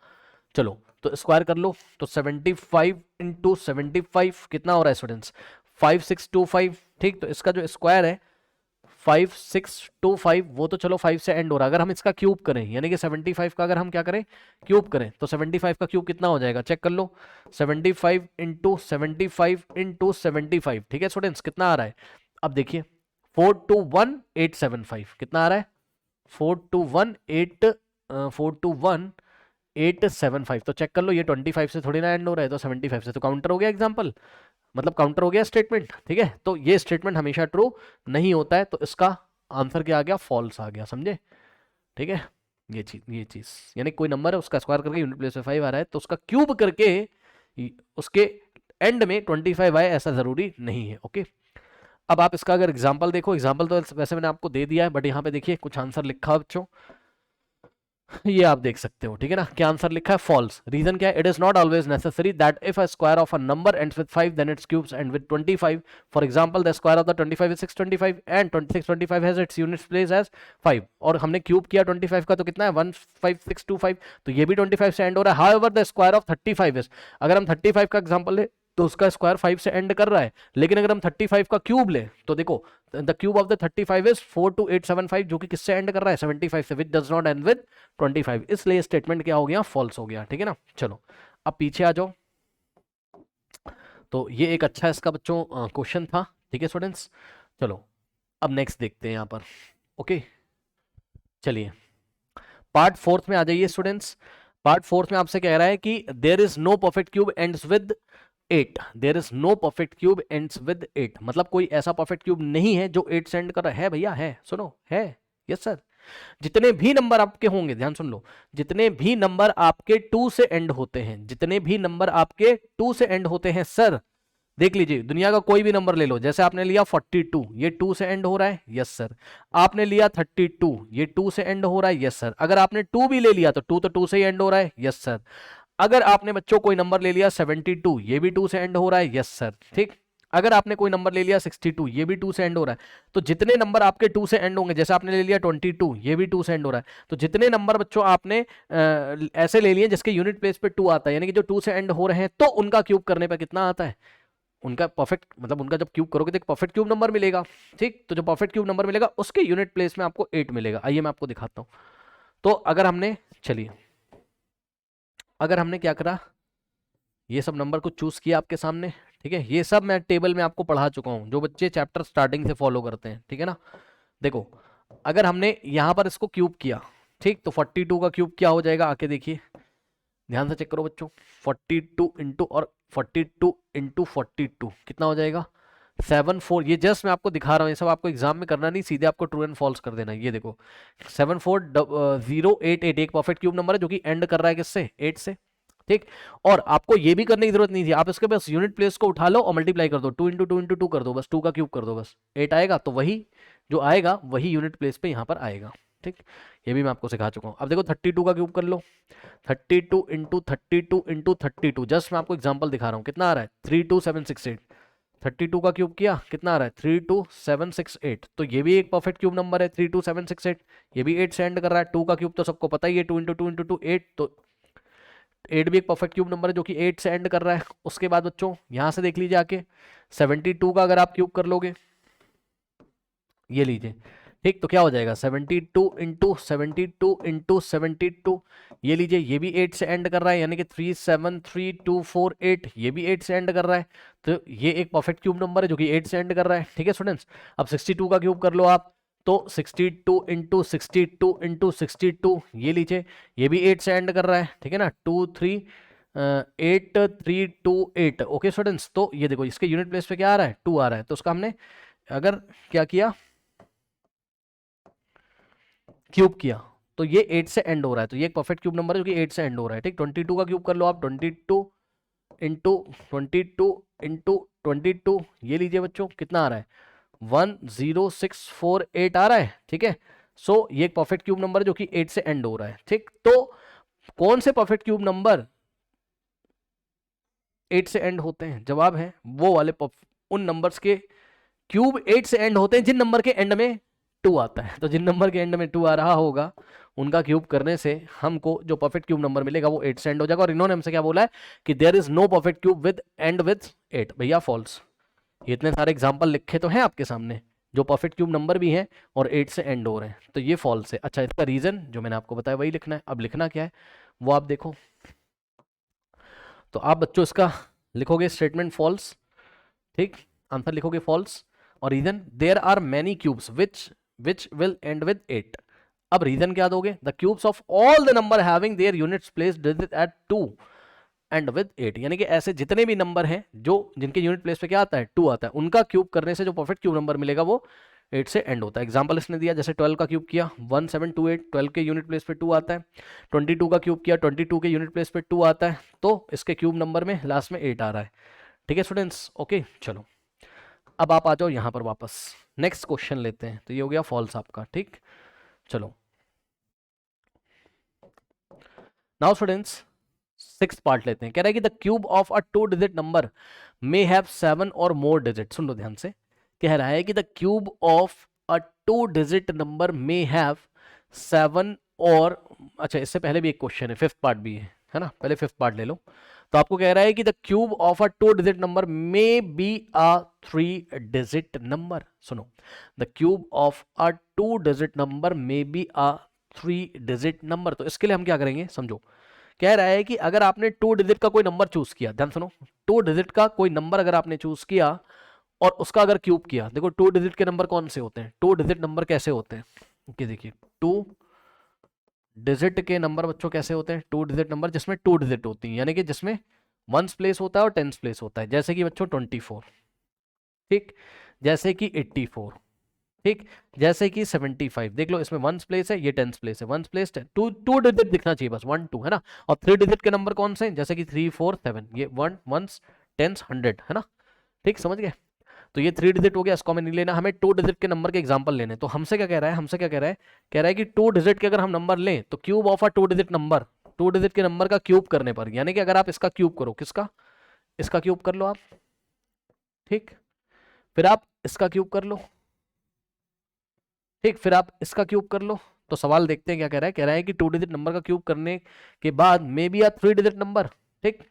S1: चलो तो स्क्वायर कर लो। तो 75 इंटू 75 कितना हो रहा है स्टूडेंट्स, 5625, ठीक। तो इसका जो स्क्वायर है 5625, वो तो चलो 5 से एंड हो रहा है। अगर हम इसका क्यूब करें, यानी कि 75 का अगर हम क्या करें, क्यूब करें, तो 75 का क्यूब कितना हो जाएगा, चेक कर लो। 75 इंटू 75 इंटू 75, ठीक है स्टूडेंट्स, कितना आ रहा है। अब देखिए 421875 कितना आ रहा है, 421875, तो चेक कर लो, ये 25 से थोड़ी ना एंड हो रहा है, तो 75 से तो काउंटर हो गया एग्जाम्पल, मतलब काउंटर हो गया स्टेटमेंट, ठीक है। तो ये स्टेटमेंट हमेशा ट्रू नहीं होता है, तो इसका आंसर क्या आ गया, फॉल्स आ गया, समझे, ठीक है। ये चीज यानी कोई नंबर है उसका स्क्वायर करके यूनिट प्लेस में 5 आ रहा है, तो उसका क्यूब करके उसके एंड में 25 आए, ऐसा जरूरी नहीं है, ओके। अब आप इसका अगर एग्जाम्पल देखो, एग्जाम्पल तो वैसे मैंने आपको दे दिया है, बट यहाँ पे देखिए कुछ आंसर लिखा है बच्चों, ये आप देख सकते हो, ठीक है ना। क्या आंसर लिखा है, फॉल्स। रीजन क्या है, it is not always necessary that if a square of a number ends with 5 then its cubes end with 25। For example the square of the 25 is 625 and 2625 has its units place as 5, और हमने cube किया 25 का, तो कितना है 15625, तो ये भी 25 से एंड हो रहा है। However the square of 35 is, अगर हम 35 का एग्जांपल ले तो उसका स्क्वायर 5 से एंड कर रहा है, लेकिन अगर हम 35 का क्यूब ले तो देखो the cube of the 35 is 42875, जो कि किससे एंड कर रहा है, 75 से, which does not and with 25, इसलिए स्टेटमेंट क्या हो गया, फॉल्स हो गया, ठीक है ना। चलो अब पीछे आ जाओ। तो ये एक अच्छा इसका बच्चों क्वेश्चन था, ठीक है स्टूडेंट्स। चलो अब नेक्स्ट देखते हैं यहाँ पर, ओके। चलिए पार्ट फोर्थ में आ जाइए स्टूडेंट्स। पार्ट फोर्थ में आपसे कह रहा है कि there is no perfect cube ends with 8, there is no perfect cube ends with 8, मतलब कोई ऐसा परफेक्ट क्यूब नहीं है जो 8 से एंड कर रहा है। भैया है, सुनो, है, यस सर। जितने भी नंबर आपके होंगे, ध्यान सुन लो, जितने भी नंबर आपके 2 से एंड होते हैं, जितने भी नंबर आपके 2 से एंड होते हैं सर, देख लीजिए दुनिया का कोई भी नंबर ले लो, जैसे आपने लिया 42, ये 2 से एंड हो रहा है, यस सर। आपने लिया 32, ये 2 से एंड हो रहा है, यस सर। अगर आपने 2 भी ले लिया तो 2 तो 2 से ही एंड हो रहा है, यस सर। अगर आपने बच्चों कोई नंबर ले लिया 72, ये भी 2 से एंड हो रहा है, यस सर, ठीक। अगर आपने कोई नंबर ले लिया 62, ये भी 2 से एंड हो रहा है। तो जितने नंबर आपके 2 से एंड होंगे, जैसे आपने ले लिया 22, ये भी 2 से एंड हो रहा है, तो जितने नंबर बच्चों आपने ऐसे ले लिए जिसके यूनिट प्लेस पे 2 आता है, यानी कि जो 2 से एंड हो रहे हैं, तो उनका क्यूब करने पे कितना आता है, उनका परफेक्ट, मतलब उनका जब क्यूब करोगे तो एक परफेक्ट क्यूब नंबर मिलेगा, ठीक। तो जो परफेक्ट क्यूब नंबर मिलेगा उसके यूनिट प्लेस में आपको 8 मिलेगा। आइए मैं आपको दिखाता हूं। तो अगर हमने, चलिए अगर हमने क्या करा, ये सब नंबर को चूज किया आपके सामने, ठीक है। ये सब मैं टेबल में आपको पढ़ा चुका हूं, जो बच्चे चैप्टर स्टार्टिंग से फॉलो करते हैं, ठीक है ना। देखो अगर हमने यहां पर इसको क्यूब किया, ठीक, तो 42 का क्यूब क्या हो जाएगा, आके देखिए, ध्यान से चेक करो बच्चों। 42 इंटू और 42 इंटू 42 कितना हो जाएगा, 74। ये जस्ट मैं आपको दिखा रहा हूँ, ये सब आपको एग्जाम में करना नहीं, सीधे आपको ट्रू एंड फॉल्स कर देना है। ये देखो 74088, एक परफेक्ट क्यूब नंबर है जो कि एंड कर रहा है किससे, 8 से, ठीक। और आपको ये भी करने की जरूरत नहीं थी, आप इसके बस यूनिट प्लेस को उठा लो और मल्टीप्लाई कर दो, 2 इंटू 2 इंटू 2 कर दो, बस 2 का क्यूब कर दो, बस 8 आएगा, तो वही जो आएगा वही यूनिट प्लेस पे यहाँ पर आएगा, ठीक, ये भी मैं आपको सिखा चुका हूँ। अब देखो 32 का क्यूब कर लो, 32 इंटू 32 इंटू 32, जस्ट मैं आपको एग्जाम्पल दिखा रहा हूँ, कितना आ रहा है 32768। 32 का क्यूब किया, कितना आ रहा है 32768। तो ये भी एक परफेक्ट क्यूब नंबर है 32768, ये भी 8 से एंड कर रहा है। 2 का क्यूब तो सबको पता ही है, 2 इंटू 2 इंटू 2 8, तो 8 भी एक परफेक्ट क्यूब नंबर है जो कि 8 से एंड कर रहा है। उसके बाद बच्चों यहां से देख लीजिए आके 72 का अगर आप क्यूब कर लोगे, ये लीजिए, ठीक, तो क्या हो जाएगा 72 इंटू 72 इंटू 72, ये लीजिए, ये भी 8 से एंड कर रहा है, यानी कि 373248, ये भी 8 से एंड कर रहा है। तो ये एक परफेक्ट क्यूब नंबर है जो कि 8 से एंड कर रहा है। ठीक है स्टूडेंट्स, अब 62 का क्यूब कर लो आप, तो 62 इंटू 62 इंटू 62, ये लीजिए, ये भी 8 से एंड कर रहा है। ठीक है ना, 8328। ओके स्टूडेंट्स, तो ये देखो इसके यूनिट प्लेस पे क्या आ रहा है 2 आ रहा है, तो उसका हमने अगर क्या किया क्यूब किया तो ये 8 से एंड हो रहा है, तो ये एक परफेक्ट क्यूब नंबर है जो कि 8 से एंड हो रहा है। ठीक, 22 का क्यूब कर लो आप, 22 इंटू 22 इंटू 22, ये लीजिए बच्चों, कितना आ रहा है 10648 आ रहा है। ठीक है, सो ये एक परफेक्ट क्यूब नंबर है जो कि 8 से एंड हो रहा है। ठीक, तो कौन से परफेक्ट क्यूब नंबर 8 से एंड होते हैं, जवाब है वो वाले उन नंबर्स के क्यूब 8 से एंड होते हैं जिन नंबर के एंड में 2 आता है। तो जिन नंबर के एंड में 2 आ रहा होगा उनका क्यूब करने से हमको जो परफेक्ट क्यूब नंबर मिलेगा वो 8 से एंड हो जाएगा। और इन्होंने हमसे क्या बोला है कि there is no perfect cube with end with 8। भैया फॉल्स, ये इतने सारे एग्जांपल लिखे तो हैं आपके सामने जो परफेक्ट क्यूब नंबर भी हैं और 8 से एंड हो रहे हैं, तो ये फॉल्स है। अच्छा, इसका रीजन जो मैंने आपको बताया वही लिखना है। अब लिखना क्या है वो आप देखो, तो आप बच्चों इसका लिखोगे स्टेटमेंट फॉल्स, ठीक, आंसर लिखोगे फॉल्स, और reason there are many cubes which will end with 8। अब रीजन क्या दोगे, the cubes of all the number having their units placed at 2 end with 8, यानी कि ऐसे जितने भी नंबर हैं जो जिनके यूनिट प्लेस पे क्या आता है 2 आता है, उनका क्यूब करने से जो परफेक्ट क्यूब नंबर मिलेगा वो 8 से एंड होता है। एग्जांपल इसने दिया, जैसे 12 का क्यूब किया 1728, 12 के यूनिट प्लेस पे 2 आता है। 22 का क्यूब किया 22 के यूनिट प्लेस पे 2 आता है, तो इसके क्यूब नंबर में लास्ट में 8 आ रहा है। ठीक है स्टूडेंट्स, ओके चलो अब आप आ जाओ यहाँ पर वापस, नेक्स्ट क्वेश्चन लेते हैं। तो ये हो गया फॉल्स आपका। ठीक, चलो नाउ स्टूडेंट्स 6th पार्ट लेते हैं। कह रहा है कि the cube of a 2 digit number may have 7 और मोर डिजिट। सुन लो ध्यान से, कह रहा है कि the cube of a 2 digit number may have 7 और, अच्छा इससे पहले भी एक क्वेश्चन है, 5th पार्ट भी है ना, पहले 5th पार्ट ले लो। तो आपको कह रहा है कि the cube of a 2 digit number may be a 3 digit number. सुनो, the cube of a 2 digit number may be a 3 digit number. तो इसके लिए हम क्या करेंगे समझो, कह रहा है कि अगर आपने 2 डिजिट का कोई नंबर चूज किया, ध्यान सुनो, 2 डिजिट का कोई नंबर अगर आपने चूज किया और उसका अगर क्यूब किया, देखो 2 डिजिट के नंबर कौन से होते हैं, 2 डिजिट नंबर कैसे होते हैं कि देखिए 2 डिजिट के नंबर बच्चों कैसे होते हैं, 2 डिजिट नंबर जिसमें 2 डिजिट होती हैं, यानी कि जिसमें 1s प्लेस होता है और 10s प्लेस होता है, जैसे कि बच्चों 24, ठीक, जैसे कि 84, ठीक, जैसे कि 75। देख लो इसमें 1s प्लेस है, ये 10s प्लेस है, 1s प्लेस 2 डिजिट दिखना चाहिए बस, 1 2 है ना। और 3 डिजिट के नंबर कौन से हैं, जैसे कि 3 4 7, ये 1 1s 10s 100 है ना। ठीक, समझ गए। तो ये 3 डिजिट हो गया, इसको हमें नहीं लेना, हमें 2 डिजिट के नंबर के एग्जांपल लेने। तो हमसे क्या कह रहा है, हमसे क्या कह रहा है, कह रहा है कि 2 डिजिट के अगर हम नंबर लें तो cube of a 2 digit number, 2 digit के नंबर का क्यूब करने पर, यानी कि अगर आप इसका क्यूब करो, किसका, इसका क्यूब कर लो आप, ठीक, फिर आप इसका क्यूब कर लो, ठीक, फिर आप इसका क्यूब कर लो। तो सवाल देखते हैं क्या कह रहा है, कह रहा है कि 2 डिजिट नंबर का क्यूब करने के बाद may be a 3 digit number. ठीक,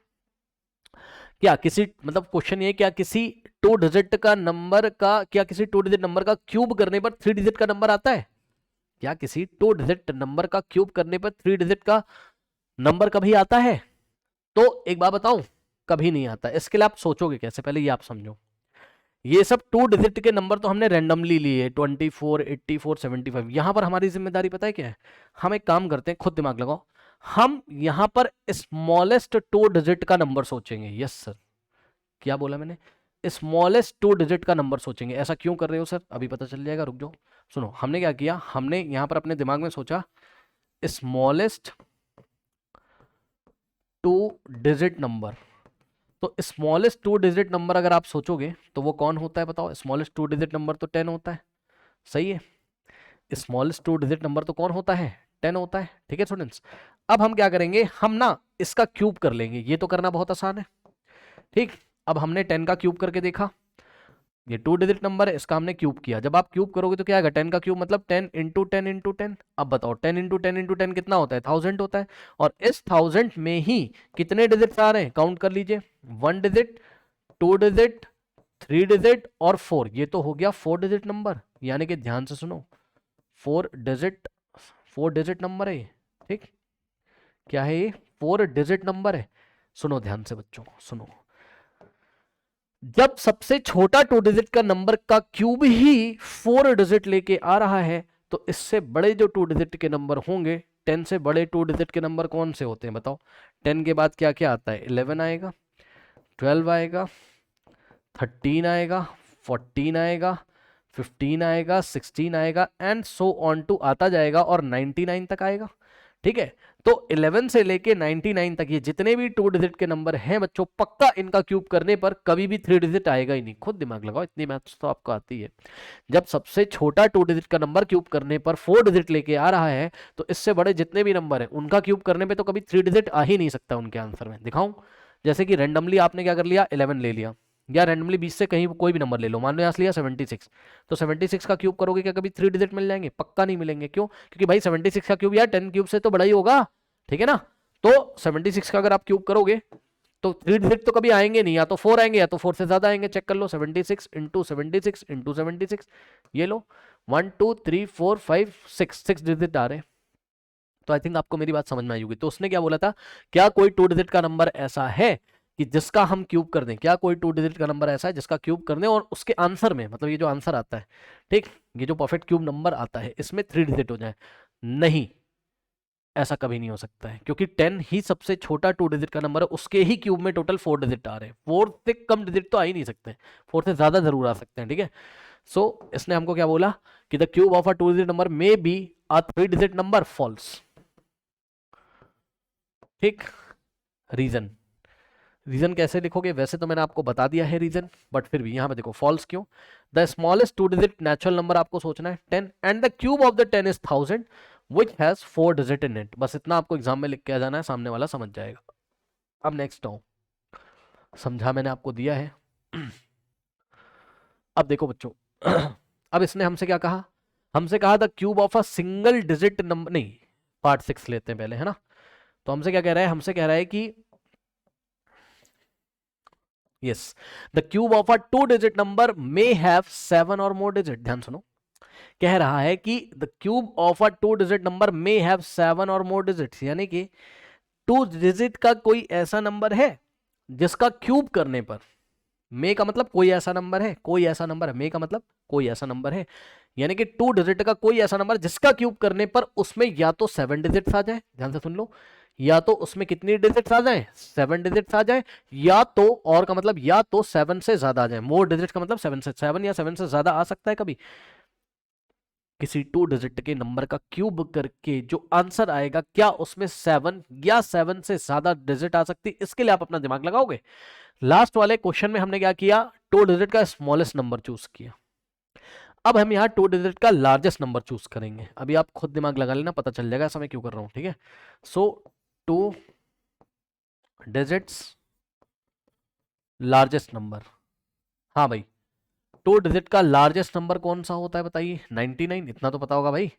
S1: क्या किसी, मतलब क्वेश्चन ये, क्या किसी 2 डिजिट का नंबर का, क्या किसी 2 डिजिट नंबर का क्यूब करने पर 3 डिजिट का नंबर आता है, क्या किसी 2 डिजिट नंबर का क्यूब करने पर 3 डिजिट का नंबर कभी आता है। तो एक बात बताऊं, कभी नहीं आता। इसके लिए आप सोचोगे कैसे, पहले ये आप समझो, ये सब 2 डिजिट के नंबर तो हमने रैंडमली लिए, 24 84 75। यहां पर हमारी जिम्मेदारी पता है क्या है, हम एक काम करते हैं, खुद दिमाग लगाओ, हम यहां पर स्मॉलेस्ट 2 डिजिट का नंबर सोचेंगे। यस सर, क्या बोला मैंने, स्मॉलेस्ट 2 डिजिट का नंबर सोचेंगे। ऐसा क्यों कर रहे हो सर, अभी पता चल जाएगा, रुक जाओ। सुनो, हमने क्या किया, हमने यहां पर अपने दिमाग में सोचा स्मॉलेस्ट 2 डिजिट नंबर। तो स्मॉलेस्ट 2 डिजिट नंबर अगर आप सोचोगे तो वो कौन होता है बताओ, स्मॉलेस्ट 2 डिजिट नंबर तो 10 होता है, सही है। स्मॉलेस्ट 2 डिजिट नंबर तो कौन होता है, 10 होता है, ठीक है स्टूडेंट्स। अब हम क्या करेंगे, हम ना इसका क्यूब कर लेंगे, ये तो करना बहुत आसान है, ठीक। अब हमने 10 का क्यूब करके देखा, ये 2 डिजिट नंबर है, इसका हमने क्यूब किया, जब आप क्यूब करोगे तो क्या आएगा, 10 का क्यूब मतलब 10 इंटू 10 इंटू 10। अब बताओ 10 इंटू 10 इंटू 10 कितना होता है, 1000 होता है। और इस 1000 में ही कितने डिजिट आ रहे हैं, काउंट कर लीजिए, 1 डिजिट, 2 डिजिट, 3 डिजिट और 4, ये तो हो गया 4 डिजिट नंबर, यानी कि ध्यान से सुनो, 4 डिजिट नंबर है ये, ठीक। क्या है ये, 4 डिजिट नंबर है। सुनो ध्यान से बच्चों, सुनो, जब सबसे छोटा 2 डिजिट का नंबर का क्यूब ही 4 डिजिट लेके आ रहा है, तो इससे बड़े जो 2 डिजिट के नंबर होंगे, 10 से बड़े 2 डिजिट के नंबर कौन से होते हैं बताओ। 10 के बाद क्या क्या आता है, 11 आएगा, 12 आएगा, 13 आएगा, 14 आएगा, 15 आएगा, 16 आएगा एंड सो ऑन टू आता जाएगा और 99 तक आएगा, ठीक है। तो 11 से लेके 99 तक ये जितने भी 2 डिजिट के नंबर हैं बच्चों, पक्का इनका क्यूब करने पर कभी भी 3 डिजिट आएगा ही नहीं, खुद दिमाग लगाओ, इतनी मैथ्स तो आपको आती है। जब सबसे छोटा 2 डिजिट का नंबर क्यूब करने पर 4 डिजिट लेके आ रहा है, तो इससे बड़े जितने भी नंबर हैं उनका क्यूब करने पे तो कभी 3 डिजिट आ ही नहीं सकता उनके आंसर में। दिखाऊं, जैसे कि रैंडमली आपने क्या कर लिया, 11 ले लिया, या रैंडमली 20 से कहीं कोई भी नंबर ले लो, मान लो यहाँ से लिया 76, तो 76 का क्यूब करोगे क्या कभी 3 डिजिट मिल जाएंगे, पक्का नहीं मिलेंगे। क्यों, क्योंकि भाई 76 का क्यूब यार 10 क्यूब से तो बड़ा ही होगा, ठीक है ना। तो 76 का अगर आप क्यूब करोगे तो 3 डिजिट तो कभी आएंगे नहीं, या तो 4 आएंगे या तो 4 से ज्यादा आएंगे, चेक कर लो, 76 इंटू 76 इंटू 76, ये लो 1 2 3 4 5 6 डिजिट आ रहे हैं। तो आई थिंक आपको मेरी बात समझ में आई होगी। तो उसने क्या बोला था, क्या कोई 2 डिजिट का नंबर ऐसा है कि जिसका हम क्यूब कर दें, क्या कोई 2 डिजिट का नंबर ऐसा है जिसका क्यूब कर दें और उसके आंसर में, मतलब ये जो आंसर आता है, ठीक, ये जो परफेक्ट क्यूब नंबर आता है इसमें 3 डिजिट हो जाए। नहीं, ऐसा कभी नहीं हो सकता है, क्योंकि 10 ही सबसे छोटा 2 डिजिट का नंबर है, उसके ही क्यूब में टोटल 4 डिजिट आ रहे हैं, 4 से कम डिजिट तो आ ही नहीं सकते, 4 से ज्यादा जरूर आ सकते हैं, ठीक है। सो इसने हमको क्या बोला कि the cube of a 2 digit number may be a 3 digit number, false, ठीक। रीजन, रीजन कैसे लिखोगे, वैसे तो मैंने आपको बता दिया है रीजन, बट फिर भी यहां पे देखो फॉल्स क्यों। The smallest 2 digit natural number आपको सोचना है 10 and the cube of the 10 is 1000 which has 4 digit in it. बस इतना आपको एग्जाम में लिख के आ जाना है, सामने वाला समझ जाएगा। अब नेक्स्ट आओ, समझा मैंने आपको दिया है। अब देखो बच्चों, अब इसने हमसे क्या कहा, हमसे कहा the cube of a single digit number, नहीं पार्ट 6 लेते हैं पहले, है ना। तो हमसे क्या कह रहा है, हमसे कह रहा है कि yes, the cube of a 2 digit number may have 7 or more digit। ध्यान सुनो, कह रहा है कि the cube of a 2 digit number may have 7 or more digits, यानी कि 2 डिजिट का कोई ऐसा नंबर है जिसका क्यूब करने पर, मे का मतलब कोई ऐसा नंबर है, कोई ऐसा नंबर है, मे का मतलब कोई ऐसा नंबर है, यानी कि 2 डिजिट का कोई ऐसा नंबर जिसका क्यूब करने पर उसमें या तो 7 डिजिट्स आ जाए, ध्यान से सुन लो, या तो उसमें कितनी डिजिट्स आ जाए, 7 डिजिट्स आ जाए, या तो और का मतलब या तो 7 से ज्यादा आ जाए। मोर डिजिट का मतलब 7 से, 7 या 7 से ज्यादा आ सकता है कभी। किसी 2 डिजिट के नंबर का क्यूब करके जो आंसर आएगा, क्या उसमें 7 या 7 से ज्यादा डिजिट आ सकती, इसके लिए आप अपना दिमाग लगाओगे। लास्ट वाले क्वेश्चन में हमने क्या किया, 2 डिजिट का स्मॉलेस्ट नंबर चूज किया। अब हम यहाँ 2 डिजिट का लार्जेस्ट नंबर चूज करेंगे। अभी आप खुद दिमाग लगा लेना, पता चल जाएगा ऐसा मैं क्यों कर रहा हूं, ठीक है। सो 2 डिजिट्स लार्जेस्ट नंबर, हाँ भाई 2 डिजिट का लार्जेस्ट नंबर कौन सा होता है बताइए, 99, इतना तो पता होगा भाई।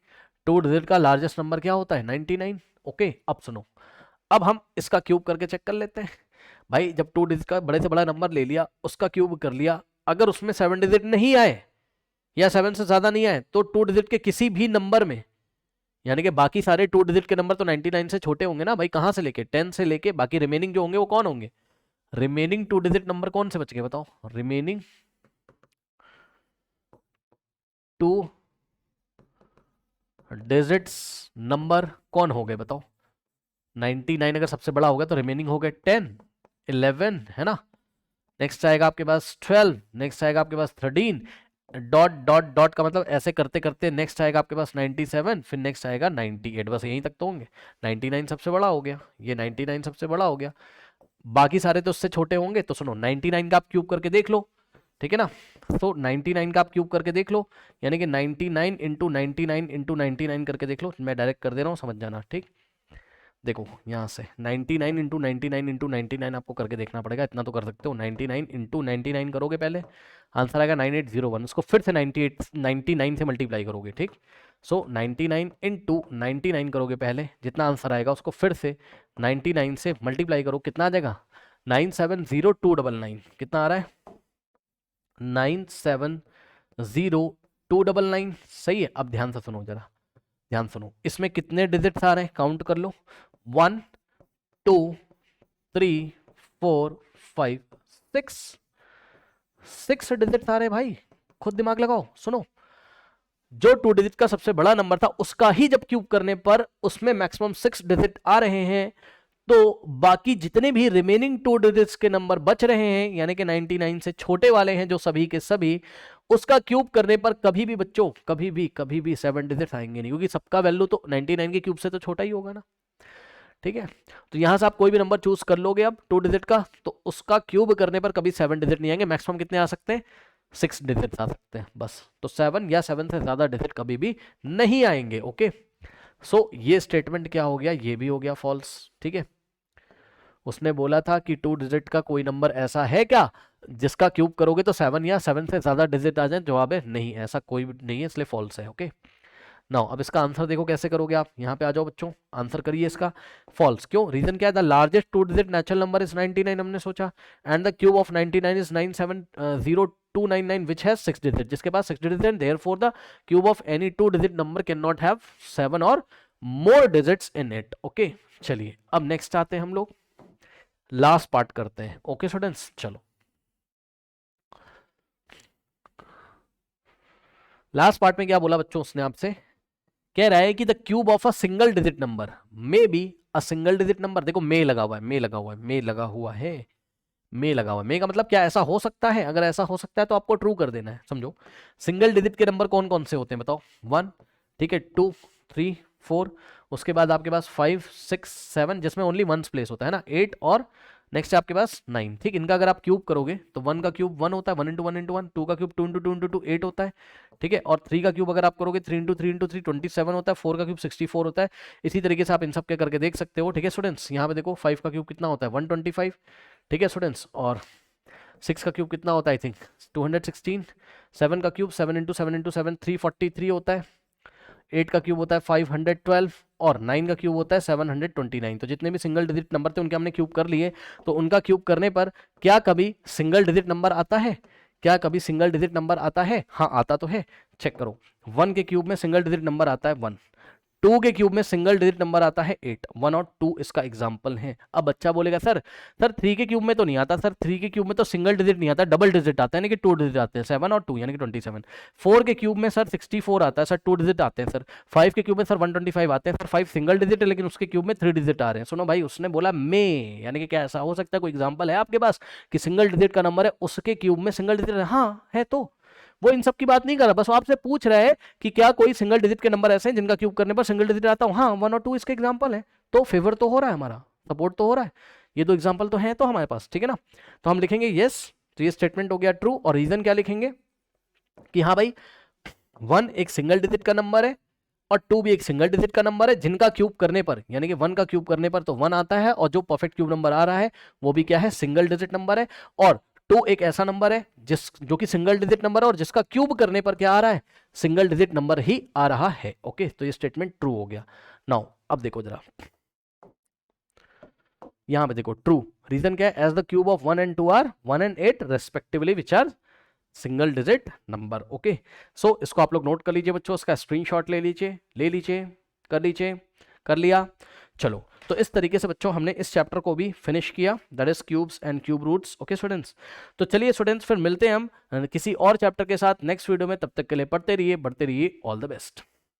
S1: 2 डिजिट का लार्जेस्ट नंबर क्या होता है, 99। ओके, अब सुनो, अब हम इसका क्यूब करके चेक कर लेते हैं। भाई जब 2 डिजिट का बड़े से बड़ा नंबर ले लिया, उसका क्यूब कर लिया, अगर उसमें 7 डिजिट नहीं आए या 7 से ज्यादा नहीं आए, तो 2 डिजिट के किसी भी नंबर में, यानी कि बाकी सारे 2 डिजिट के नंबर तो 99 से छोटे होंगे ना भाई, कहां से लेके 10 से लेके बाकी रिमेनिंग जो होंगे वो कौन होंगे, रिमेनिंग 2 डिजिट नंबर कौन से बच गए बताओ, रिमेनिंग 2 डिजिट्स नंबर कौन हो गए बताओ। 99 अगर सबसे बड़ा होगा तो रिमेनिंग हो गए 10 11, है ना। नेक्स्ट आएगा आपके पास 12, नेक्स्ट आएगा आपके पास 13, डॉट डॉट डॉट का मतलब ऐसे करते करते नेक्स्ट आएगा आपके पास 97, फिर नेक्स्ट आएगा 98, बस यहीं तक तो होंगे। 99 सबसे बड़ा हो गया, ये 99 सबसे बड़ा हो गया, बाकी सारे तो उससे छोटे होंगे। तो सुनो 99 का आप क्यूब करके देख लो, ठीक है ना। तो 99 का आप क्यूब करके देख लो, यानी कि 99 इंटू 99 इंटू 99 करके देख लो। मैं डायरेक्ट कर दे रहा हूँ, समझ जाना, ठीक। देखो यहाँ से 99 इंटू 99 इंटू 99 आपको करके देखना पड़ेगा, इतना तो कर सकते हो। 99 इंटू 99 करोगे पहले, आंसर आएगा 9801। उसको फिर से 99 से मल्टीप्लाई करोगे, ठीक। सो 99 इंटू 99 करोगे पहले, जितना आंसर आएगा उसको फिर से 99 से मल्टीप्लाई करो, कितना आ जाएगा 970299। कितना आ रहा है 970299, सही है। अब ध्यान से सुनो जरा, ध्यान सुनो, इसमें कितने डिजिट्स आ रहे हैं काउंट कर लो। 1 2 3 4 5 6 डिजिट्स आ रहे हैं भाई, खुद दिमाग लगाओ। सुनो, जो 2 डिजिट का सबसे बड़ा नंबर था उसका ही जब क्यूब करने पर उसमें मैक्सिमम 6 डिजिट आ रहे हैं, तो बाकी जितने भी रिमेनिंग 2 डिजिट्स के नंबर बच रहे हैं, यानी कि 99 से छोटे वाले हैं जो सभी के सभी, उसका क्यूब करने पर कभी भी बच्चों कभी भी 7 डिजिट आएंगे नहीं, क्योंकि सबका वैल्यू तो 99 के क्यूब से तो छोटा ही होगा ना, ठीक है। तो यहां से आप कोई भी नंबर चूज कर लोगे अब 2 डिजिट का, तो उसका क्यूब करने पर कभी 7 डिजिट नहीं आएंगे। मैक्सिमम कितने आ सकते हैं 6 डिजिट आ सकते हैं बस। तो 7 या 7 से ज्यादा डिजिट कभी भी नहीं आएंगे। ओके, सो ये स्टेटमेंट क्या हो गया, ये भी हो गया फॉल्स, ठीक है। उसने बोला था कि 2 डिजिट का कोई नंबर ऐसा है क्या जिसका क्यूब करोगे तो 7 या 7 से ज्यादा डिजिट आ जाए, जवाब है नहीं, ऐसा कोई भी नहीं है, इसलिए फॉल्स है। ओके, नाउ अब इसका आंसर देखो कैसे करोगे आप, यहाँ पे आ जाओ बच्चों, आंसर करिए इसका। फॉल्स क्यों, रीजन क्या है, the largest 2 digit natural number is 99, हमने सोचा, and the cube of 99 is 970299 which has 6 digit, जिसके पास 6 डिजिट है, therefore the cube of any 2 digit number can not have 7 और मोर डिजिट्स इन इट। ओके, चलिए अब नेक्स्ट आते हैं हम लोग, लास्ट पार्ट करते हैं। ओके स्टूडेंट्स, चलो लास्ट पार्ट में क्या बोला बच्चों, उसने आपसे कह रहा है कि the cube of a single digit number may be a single digit number. देखो मे लगा हुआ है, मे लगा हुआ है, मे लगा हुआ है, मे लगा हुआ है, मे का मतलब क्या, ऐसा हो सकता है, अगर ऐसा हो सकता है तो आपको ट्रू कर देना है। समझो, सिंगल डिजिट के नंबर कौन कौन से होते हैं बताओ, 1, ठीक है, 2 3 4, उसके बाद आपके पास 5 6 7 जिसमें ओनली 1 प्लेस होता है ना, 8, और नेक्स्ट है आपके पास 9, ठीक। इनका अगर आप क्यूब करोगे तो 1 का क्यूब 1 होता है, 1 इंटू 1 इंटू 1, 2 का क्यूब 2 इंटू 2 इंटू 2 8 होता है, ठीक है, और 3 का क्यूब अगर आप करोगे 3 इंटू 3 इंटू 3 27 होता है, 4 का क्यूब 64 होता है। इसी तरीके से आप इन सब के करके देख सकते हो, ठीक है स्टूडेंट्स। यहाँ पे देखो 5 का क्यूब कितना होता है 125, ठीक है स्टूडेंट्स, और 6 का क्यूब कितना होता है, आई थिंक 216, 7 का क्यूब 7 इंटू 7 इंटू 7 343 होता है, 8 का क्यूब होता है 512, और 9 का क्यूब होता है 729। तो जितने भी सिंगल डिजिट नंबर थे उनके हमने क्यूब कर लिए। तो उनका क्यूब करने पर क्या कभी सिंगल डिजिट नंबर आता है, क्या कभी सिंगल डिजिट नंबर आता है, हाँ आता तो है, चेक करो। 1 के क्यूब में सिंगल डिजिट नंबर आता है 1, 2 के क्यूब में सिंगल डिजिट नंबर आता है 8, 1 और 2 इसका एग्जाम्पल है। अब बच्चा बोलेगा सर 3 के क्यूब में तो नहीं आता, सर 3 के क्यूब में तो सिंगल डिजिट नहीं आता, डबल डिजिट आता है, यानी कि 2 डिजिट आते हैं, 7 और 2 यानी कि 27। 4 के क्यूब में सर 64 आता है, सर 2 डिजिट आते हैं सर। 5 के क्यूब में सर 125 आते हैं, सर 5 सिंगल डिजिट है लेकिन उसके क्यूब में 3 डिजिट आ रहे हैं। सुनो भाई, उसने बोला मे, यानी कि क्या ऐसा हो सकता है, कोई एग्जाम्पल है आपके पास कि सिंगल डिजिट का नंबर है उसके क्यूब में सिंगल डिजिट है? हाँ है, तो वो इन सब की बात नहीं कर रहा, बस वो आपसे पूछ रहा है कि क्या कोई सिंगल डिजिट के नंबर ऐसे हैं जिनका क्यूब करने पर सिंगल डिजिट आता हो। हाँ 1 और 2 इसके एग्जांपल है, तो फेवर तो हो रहा है, हमारा सपोर्ट तो हो रहा है, ये दो एग्जांपल तो हैं तो हमारे पास, ठीक है ना। तो हम लिखेंगे यस, तो ये स्टेटमेंट हो गया ट्रू। और रीजन क्या लिखेंगे कि हाँ भाई 1 एक सिंगल डिजिट का नंबर है और 2 भी एक सिंगल डिजिट का नंबर है, जिनका क्यूब करने पर, यानी कि 1 का क्यूब करने पर तो 1 आता है, और जो परफेक्ट क्यूब नंबर आ रहा है वो भी क्या है, सिंगल डिजिट नंबर है। और 2 एक ऐसा नंबर है जो कि सिंगल डिजिट नंबर है और जिसका क्यूब करने पर क्या आ रहा है, सिंगल डिजिट नंबर ही आ रहा है। ओके, तो ये स्टेटमेंट ट्रू हो गया। नाउ अब देखो जरा, यहां पे देखो ट्रू, रीजन क्या है, as the cube of 1 and 2 are 1 and 8 respectively which are single digit number. Okay, so इसको आप लोग नोट कर लीजिए बच्चों, इसका स्क्रीनशॉट ले लीजिए, कर लिया। चलो, तो इस तरीके से बच्चों हमने इस चैप्टर को भी फिनिश किया, that is cubes and cube roots. Okay students, तो चलिए स्टूडेंट्स फिर मिलते हैं हम किसी और चैप्टर के साथ नेक्स्ट वीडियो में, तब तक के लिए पढ़ते रहिए, बढ़ते रहिए, ऑल द बेस्ट।